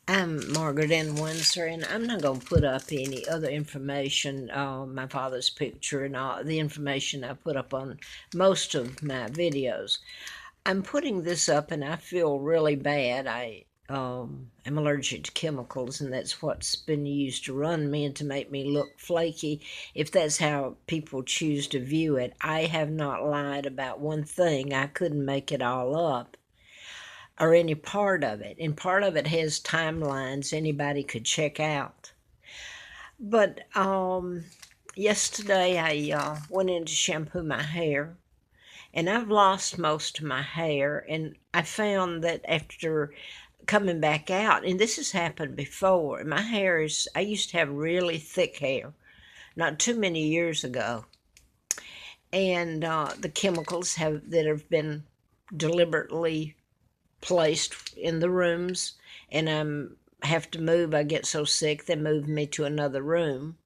I'm Margaret Ann Windsor, and I'm not going to put up any other information, my father's picture and all the information I put up on most of my videos. I'm putting this up, and I feel really bad. I'm allergic to chemicals, and that's what's been used to run me and to make me look flaky. If that's how people choose to view it, I have not lied about one thing. I couldn't make it all up or any part of it. And part of it has timelines anybody could check out. But yesterday I went in to shampoo my hair, and I've lost most of my hair. And I found that after coming back out, and this has happened before, my hair is, I used to have really thick hair not too many years ago. And the chemicals that have been deliberately placed in the rooms, and I have to move. I get so sick they move me to another room.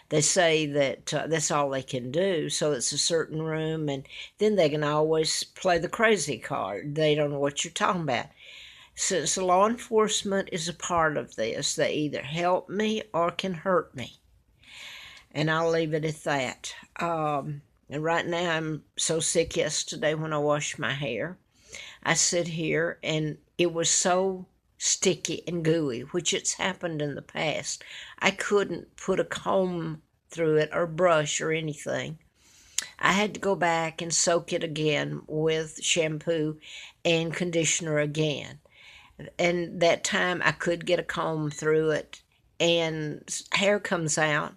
They say that that's all they can do, so it's a certain room, and then they can always play the crazy card. They don't know what you're talking about. Since law enforcement is a part of this, they either help me or can hurt me, and I'll leave it at that. And right now I'm so sick. Yesterday when I washed my hair, I sit here and it was so sticky and gooey, which it's happened in the past. I couldn't put a comb through it or brush or anything. I had to go back and soak it again with shampoo and conditioner again. And that time I could get a comb through it and hair comes out.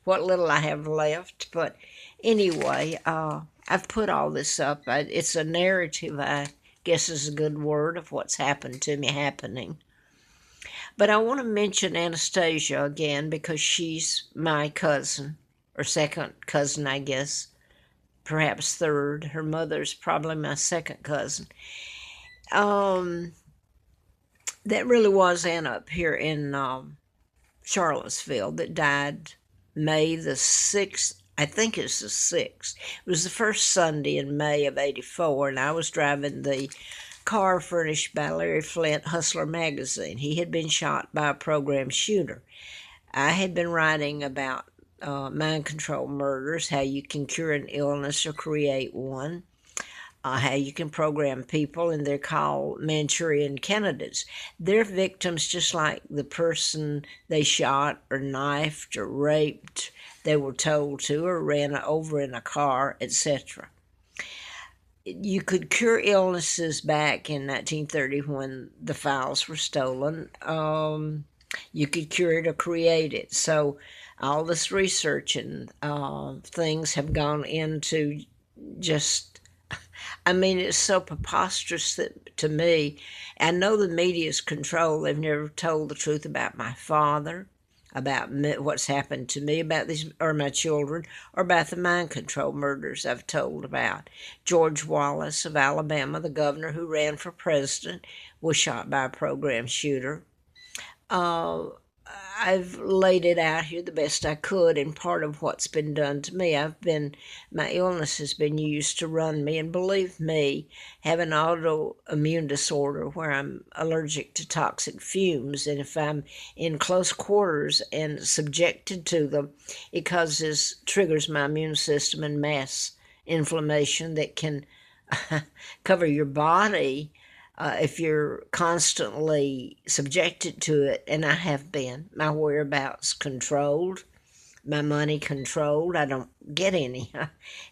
What little I have left. But anyway, I've put all this up. It's a narrative, I guess is a good word, of what's happened to me happening. But I want to mention Anastasia again because she's my cousin, or second cousin, I guess, perhaps third. Her mother's probably my second cousin. That really was Anna up here in Charlottesville that died May the 6th. I think it's the 6th. It was the first Sunday in May of 84, and I was driving the car furnished by Larry Flint, Hustler magazine. He had been shot by a program shooter. I had been writing about mind control murders, how you can cure an illness or create one, how you can program people, and they're called Manchurian candidates. They're victims just like the person they shot or knifed or raped, they were told to, or ran over in a car, etc. You could cure illnesses back in 1930 when the files were stolen. You could cure it or create it. So all this research and things have gone into just, I mean, it's so preposterous that, to me, I know the media's control. They've never told the truth about my father, about what's happened to me, about these, or my children, or about the mind control murders I've told about. George Wallace of Alabama, the governor who ran for president, was shot by a program shooter. I've laid it out here the best I could, and part of what's been done to me, my illness has been used to run me, and believe me, have an autoimmune disorder where I'm allergic to toxic fumes, and if I'm in close quarters and subjected to them, it triggers my immune system and mass inflammation that can cover your body if you're constantly subjected to it, and I have been. My whereabouts controlled, my money controlled. I don't get any.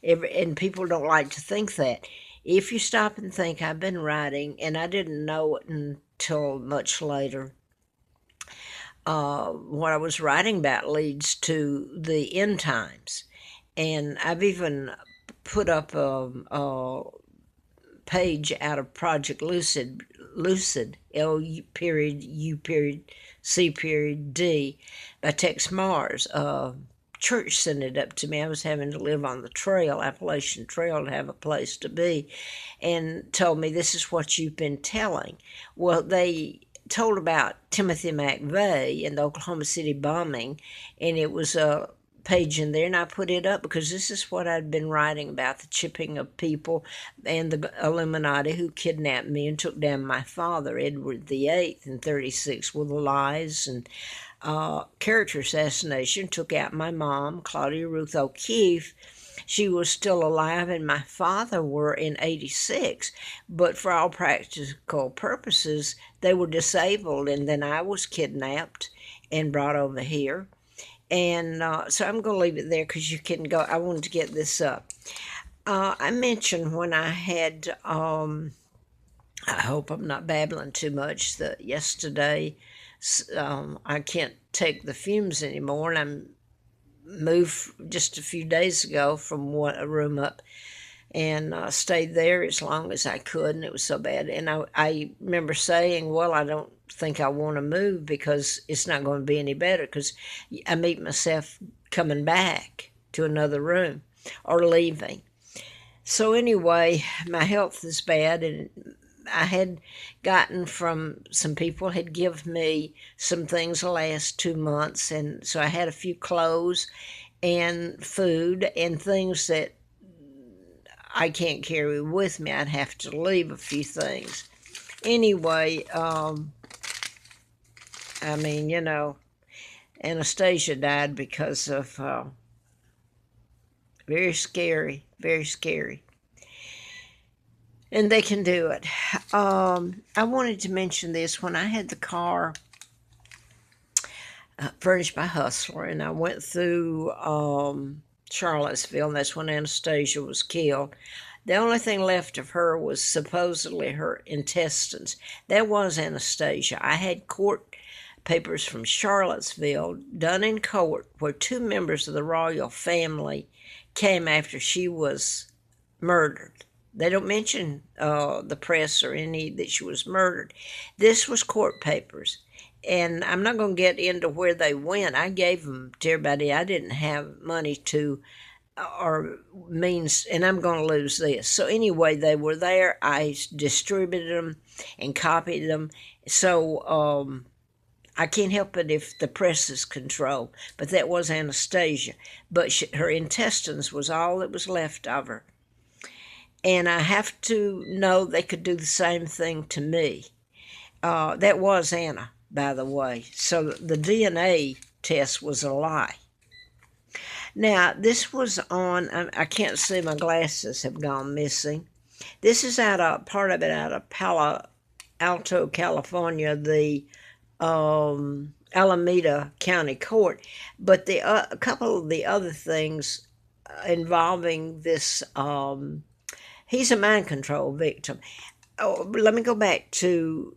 And people don't like to think that. If you stop and think, I've been writing, and I didn't know it until much later. What I was writing about leads to the end times. And I've even put up a page out of Project Lucid, L period U period C period D, by Tex Mars. Church sent it up to me. I was having to live on the trail, Appalachian Trail, to have a place to be, and told me, this is what you've been telling. Well, they told about Timothy McVeigh and the Oklahoma City bombing, and it was a page in there, and I put it up because this is what I'd been writing about, the chipping of people and the Illuminati who kidnapped me and took down my father, Edward VIII, in 36 with lies and character assassination, took out my mom, Claudia Ruth O'Keefe. She was still alive, and my father were in 86, but for all practical purposes, they were disabled, and then I was kidnapped and brought over here. And so I'm going to leave it there because you can go. I wanted to get this up. I mentioned when I had, I hope I'm not babbling too much, that yesterday I can't take the fumes anymore, and I'm moved just a few days ago from a room up and stayed there as long as I could, and it was so bad. And I remember saying, well, I don't think I want to move because it's not going to be any better, because I meet myself coming back to another room or leaving. So anyway, my health is bad, and I had gotten from some people had given me some things the last 2 months, and so I had a few clothes and food and things that I can't carry with me. I'd have to leave a few things. Anyway, I mean, you know, Anastasia died because of very scary, very scary. And they can do it. I wanted to mention this. When I had the car furnished by Hustler, and I went through Charlottesville, and that's when Anastasia was killed. The only thing left of her was supposedly her intestines. That was Anastasia. I had court papers from Charlottesville done in court where 2 members of the royal family came after she was murdered. They don't mention the press or any that she was murdered. This was court papers. And I'm not going to get into where they went. I gave them to everybody. I didn't have money to or means, and I'm going to lose this. So anyway, they were there. I distributed them and copied them. So I can't help it if the press is controlled. But that was Anastasia. But her intestines was all that was left of her. And I have to know they could do the same thing to me. That was Anna, by the way. So the DNA test was a lie. Now, this was on, I can't see, my glasses have gone missing. This is part of it out of Palo Alto, California, the Alameda County Court. But a couple of the other things involving this, he's a mind control victim. Let me go back to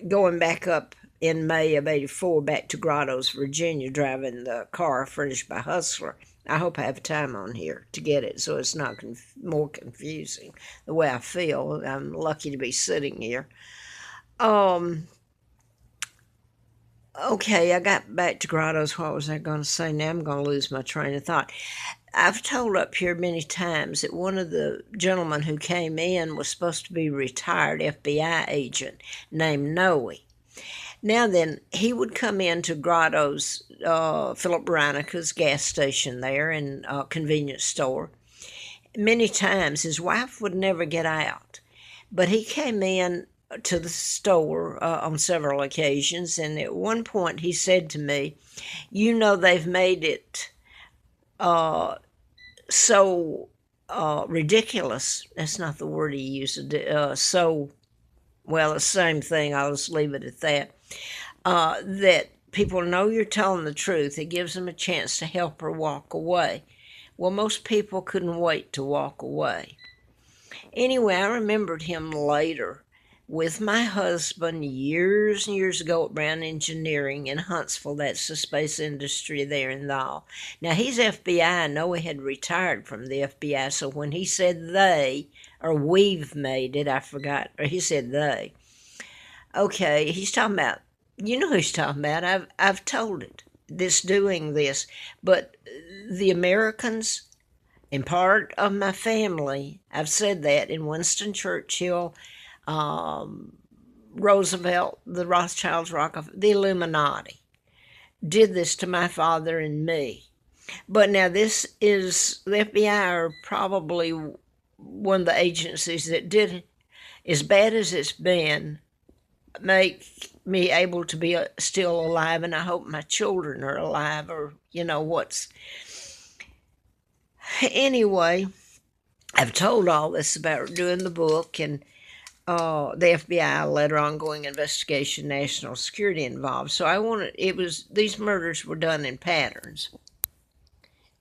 going back up in May of 84 back to Grottoes, Virginia, driving the car furnished by Hustler. I hope I have time on here to get it so it's not more confusing the way I feel. I'm lucky to be sitting here. Okay, I got back to Grottoes. What was I going to say? Now I'm going to lose my train of thought. I've told up here many times that one of the gentlemen who came in was supposed to be a retired FBI agent named Noe. Now then, he would come into Grotto's, Philip Reineke's gas station there and convenience store. Many times his wife would never get out, but he came in to the store on several occasions, and at one point he said to me, you know, they've made it so ridiculous. That's not the word he used. Well, the same thing. I'll just leave it at that. That people know you're telling the truth. It gives them a chance to help her walk away. Well, most people couldn't wait to walk away. Anyway, I remembered him later with my husband years and years ago at Brown Engineering in Huntsville. That's the space industry there in Thal. Now, he's FBI. I know he had retired from the FBI, so when he said they, or we've made it, I forgot, or he said they. Okay, he's talking about, you know who he's talking about. I've told it, doing this. But the Americans, and part of my family, I've said that, in Winston Churchill, Roosevelt, the Rothschilds, Rockefeller, the Illuminati. did this to my father and me. But now this is, the FBI are probably one of the agencies that did, as bad as it's been, make me able to be still alive, and I hope my children are alive, or what's. Anyway, I've told all this about doing the book, and the FBI letter, ongoing investigation, national security involved. So these murders were done in patterns.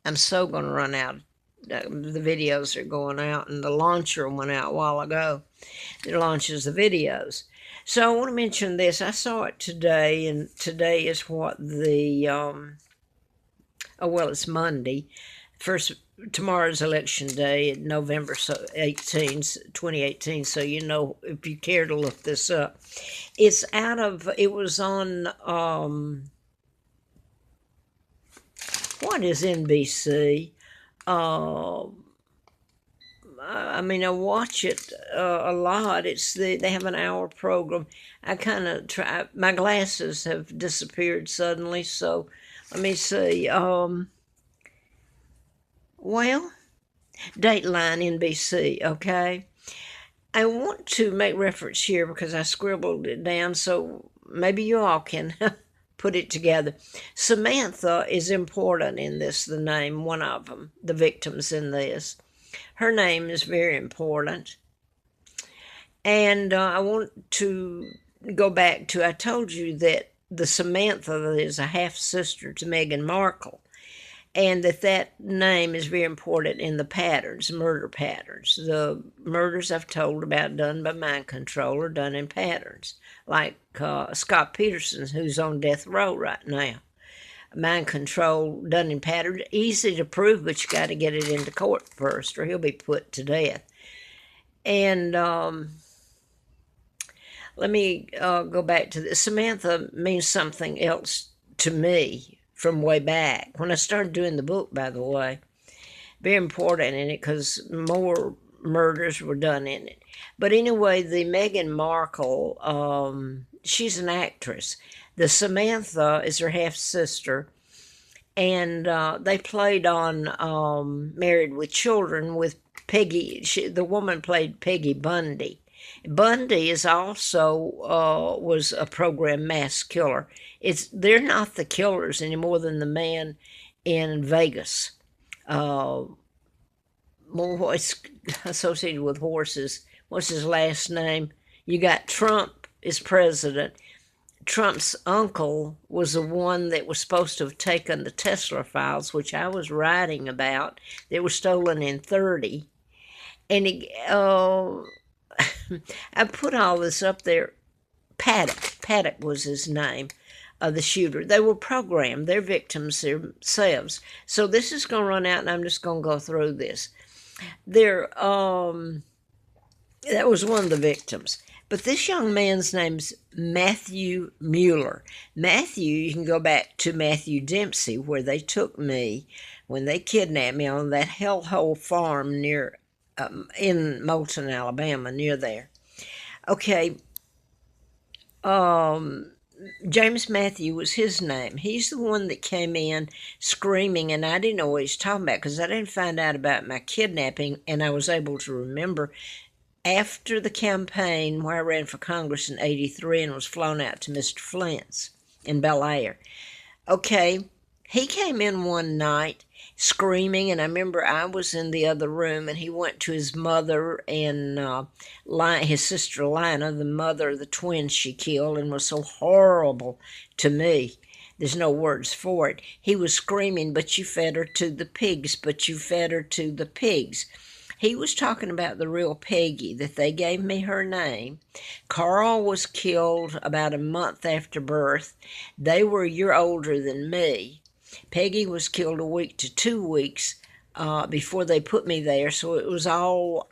I'm so going to run out. The videos are going out, and the launcher went out a while ago. It launches the videos. So I want to mention this. I saw it today, and today is what it's Monday. Tomorrow's election day, November 18th, 2018. So if you care to look this up. It was on, what is NBC? I watch it a lot. They have an hour program. I kind of try. My glasses have disappeared suddenly, so let me see. Dateline NBC. Okay, I want to make reference here because I scribbled it down, so maybe you all can put it together. Samantha is important in this. The name, one of them, the victims in this. Her name is very important. And I want to go back to, I told you that the Samantha is a half-sister to Meghan Markle, and that name is very important in the patterns, murder patterns. The murders I've told about done by mind control are done in patterns, like Scott Peterson, who's on death row right now. Mind control done in patterns, easy to prove, but you got to get it into court first, or he'll be put to death. And let me go back to this. Samantha means something else to me from way back when I started doing the book, by the way. Very important in it because more murders were done in it. But anyway, the Meghan Markle, she's an actress. The Samantha is her half-sister, and they played on Married with Children with Peggy. The woman played Peggy Bundy. Bundy is also was a program mass killer. They're not the killers any more than the man in Vegas. It's associated with horses. What's his last name? You got Trump is president. Trump's uncle was the one that was supposed to have taken the Tesla files, which I was writing about. They were stolen in 1930. And I put all this up there. Paddock was his name, the shooter. They were programmed. They're victims themselves. So this is going to run out, and I'm just going to go through this. That was one of the victims. But this young man's name's Matthew Mullur. Matthew, you can go back to Matthew Dempsey, where they took me when they kidnapped me on that hellhole farm near in Moulton, Alabama, near there. Okay, James Matthew was his name. He's the one that came in screaming, and I didn't know what he was talking about because I didn't find out about my kidnapping, and I was able to remember after the campaign where I ran for Congress in 1983 and was flown out to Mr. Flint's in Bel Air. Okay, he came in one night screaming, and I remember I was in the other room, and he went to his mother and his sister Lina, the mother of the twins she killed, and was so horrible to me. There's no words for it. He was screaming, but you fed her to the pigs, but you fed her to the pigs. He was talking about the real Peggy, that they gave me her name. Carl was killed about a month after birth. They were a year older than me. Peggy was killed a week to 2 weeks before they put me there, so it was all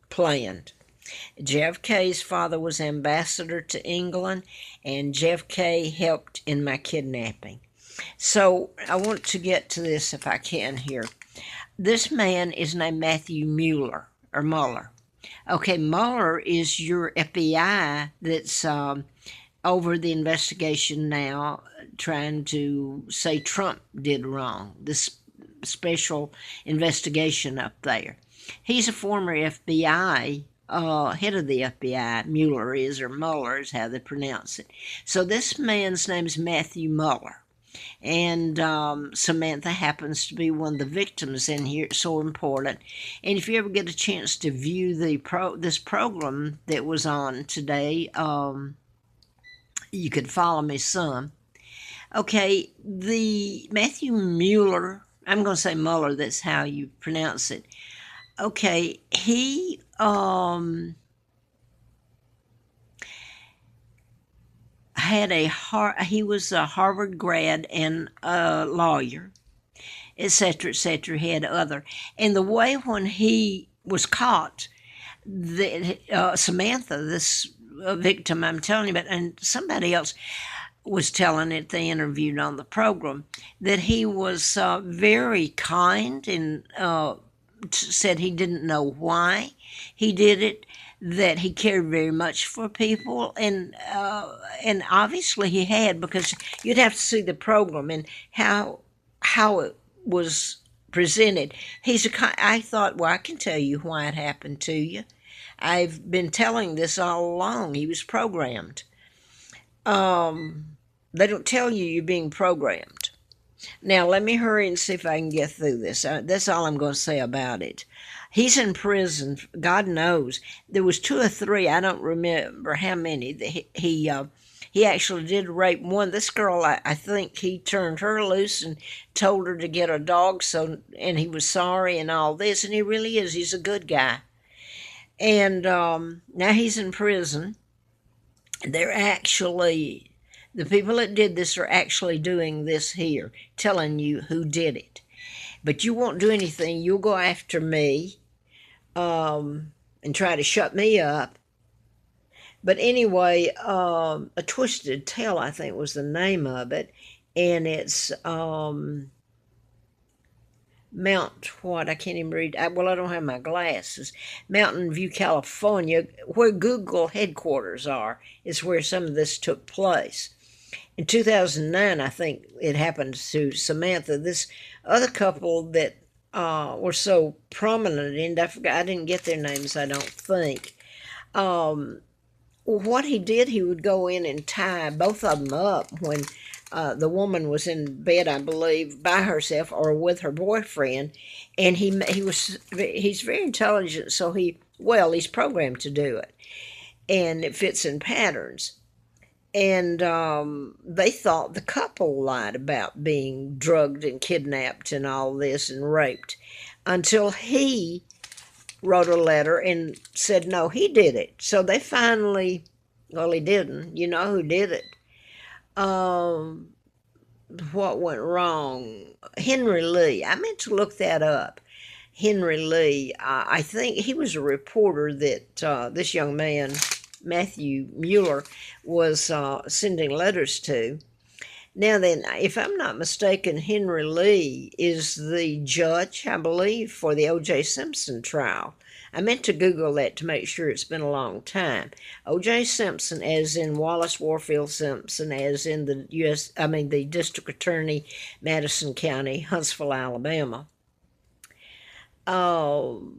planned. JFK's father was ambassador to England, and JFK helped in my kidnapping. So I want to get to this if I can here. This man is named Matthew Mullur, or Mullur. Okay, Mullur is your FBI that's over the investigation now trying to say Trump did wrong, this special investigation up there. He's a former FBI head of the FBI. Mueller is, or Muller is how they pronounce it. So this man's name is Matthew Muller. And Samantha happens to be one of the victims in here. It's so important. And if you ever get a chance to view this program that was on today, you could follow me some. Okay, the Matthew Mueller, I'm going to say Muller, that's how you pronounce it. Okay, he he was a Harvard grad and a lawyer, etc., etc. He had other. And the way when he was caught, Samantha, this victim I'm telling you about, and somebody else was telling it, they interviewed on the program, that he was very kind and said he didn't know why he did it, that he cared very much for people, and obviously he had, because you'd have to see the program and how it was presented. I thought, well, I can tell you why it happened to you. I've been telling this all along. He was programmed. They don't tell you you're being programmed. Now, let me hurry and see if I can get through this. That's all I'm going to say about it. He's in prison. God knows. There was 2 or 3. I don't remember how many. He actually did rape one. This girl, I think he turned her loose and told her to get a dog. And he was sorry and all this. And he really is. He's a good guy. And now he's in prison. They're actually... The people that did this are actually doing this here, telling you who did it. But you won't do anything. You'll go after me and try to shut me up. But anyway, A Twisted Tale, I think, was the name of it. And it's Mount what? I can't even read. Well, I don't have my glasses. Mountain View, California, where Google headquarters are, is where some of this took place. In 2009, I think it happened to Samantha. This other couple that were so prominent, and I didn't get their names, I don't think. What he did, he would go in and tie both of them up when the woman was in bed, I believe, by herself or with her boyfriend. And he's very intelligent, so he's programmed to do it. And it fits in patterns. And they thought the couple lied about being drugged and kidnapped and all this and raped, until he wrote a letter and said, no, he did it. So they finally, well, he didn't. You know who did it. What went wrong? Henry Lee. I meant to look that up. Henry Lee. I think he was a reporter that this young man, Matthew Mueller, was sending letters to. Now then, if I'm not mistaken, Henry Lee is the judge, I believe, for the O.J. Simpson trial. I meant to Google that to make sure. It's been a long time. O.J. Simpson, as in Wallace Warfield Simpson, as in the District Attorney, Madison County, Huntsville, Alabama. So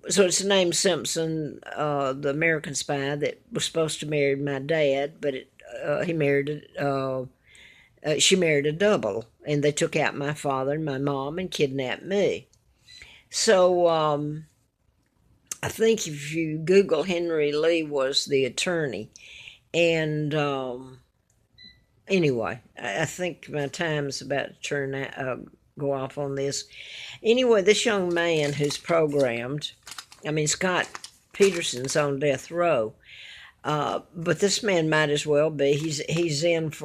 it's the name Simpson, the American spy that was supposed to marry my dad, but she married a double, and they took out my father and my mom and kidnapped me. So I think if you Google, Henry Lee was the attorney. And anyway, I think my time's about to go off on this. Anyway, this young man who's programmed, Scott Peterson's on death row, but this man might as well be. He's in for